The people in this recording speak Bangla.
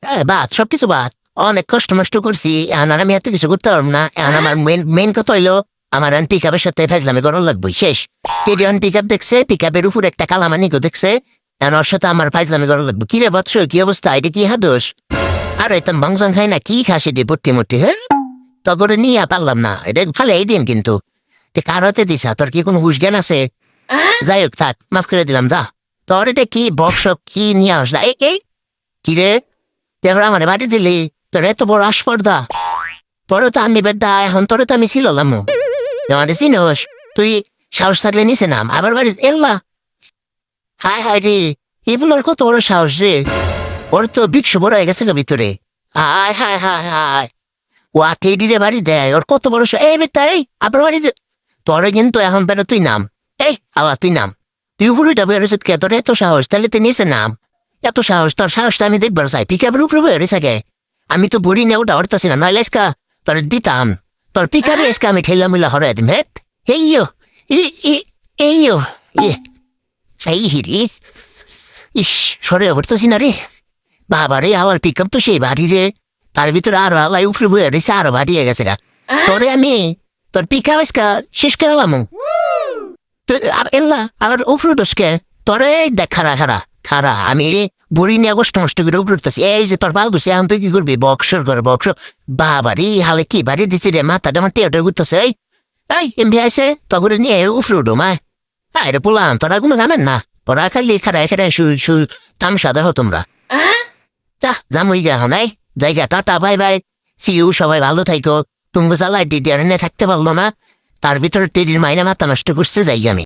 হ্যাঁ, বাদ সবকিছু বাদ। অনেক কষ্ট মষ্ট করছি, এখন আর আমি এত কিছু করতে পারবো না। এখন আমার মেন কথা হইলো আমার এখন পিক আপের সাথে ফাইজলামি করার লাগবে শেষ। টেডিয়ন পিক আপ দেখছে, পিক আপের উপর একটা কালামানিকও দেখছে, এখন ওর সাথে আমার ফাইজলামি করার লাগবে। কিরে বৎস, কি অবস্থা? এটা কি হাদোস? আর এতন ভাংসং খাই না, কি খাসি দিয়ে ভর্তি মর্তি, হ্যাঁ? তখন নিয়ে পারলাম না, এটা ভালো এই দিন কিন্তু কার হাতে দিছা? তোর কি কোনো হুশ জ্ঞান আছে? যাই হোক থাক, মাফ করে দিলাম, যা। তোর এটা কি বক্সপ কি নিয়ে আসলা? এই কিরে, তুই আবার আমার বাড়ি দিলি? তোর এত বড় আসপর্দা! পরে তো আমি বেডা, এখন তোরে তো আমি ছিলাম আমাদের চিনোস তুই? সাহস থাকলে নিচে নাম, আবার বাড়ি এল্লা। হায় হায় রে, এগুলোর কত বড় সাহস রে! ওর তো বিক্ষ বড় হয়ে গেছে গো ভিতরে। হায় হায় হায় হায়, ও আঠেডি রে বাড়ি দেয়, ওর কত বড় এই বেটা, এই আবার বাড়ি দে। তোরে কিন্তু এখন বেরো, তুই নাম। এই আবার তুই নাম। তুই উপরে বেরোছিস কে? তোর এত সাহস, তাহলে তুই নিচে নাম। এত সাহস, তোর সাহসটা আমি দেখবার চাই। পিকাবের উপরে বেরোই থাকে, আমি তো বুড়ি নিয়ে ওটা হরতাছি না, নইলে এসকা তোর দিতাম। তোর পিকাবে এসকা আমি ঠেলা মিলা হরাই দিম। হেট এইও এইও এই হিরি, ইস, সরে হরতাছি না রে। বাবা রে, আমার পিক আপ তো সেই বাড়ি রে, তার ভিতরে আরো আলাই উপরে বয়ে রয়েছে, আরো বাড়িয়ে গেছে গা। তোরে আমি তোর পিক আপ এসকা শেষ করলাম। এল্লা আবার উপরে দোষকে তোরে দেখ, খারা খারা খারা, আমি বুড়ি নিয়ে কষ্ট নষ্ট করে উপরে উঠতেছি। এই যে তোর পাল দোষে, এখন তুই কি করবি? বক্সর করে বক্স। বাবারি হালে কি বাড়ি দিচ্ছি রে, মাথাটা আমার টেয়াটা ঘুরতেছে। এই এমবি আইসে তখন নিয়ে উপরে উঠো মা। রে পোলাম, তোরা কোনো নামেন না, তোরা খালি খারা খারা তামসা দেখো তোমরা। যা জামুই গা এখন, এই জায়গা টাটা, বাই বাই, সিউ, সবাই ভালো থাইকো। তুমি জ্বালাই ডিডিয়ার থাকতে পারলো না, তার ভিতরে টেডির মাইনা মাথা নষ্ট করছে, যাই আমি।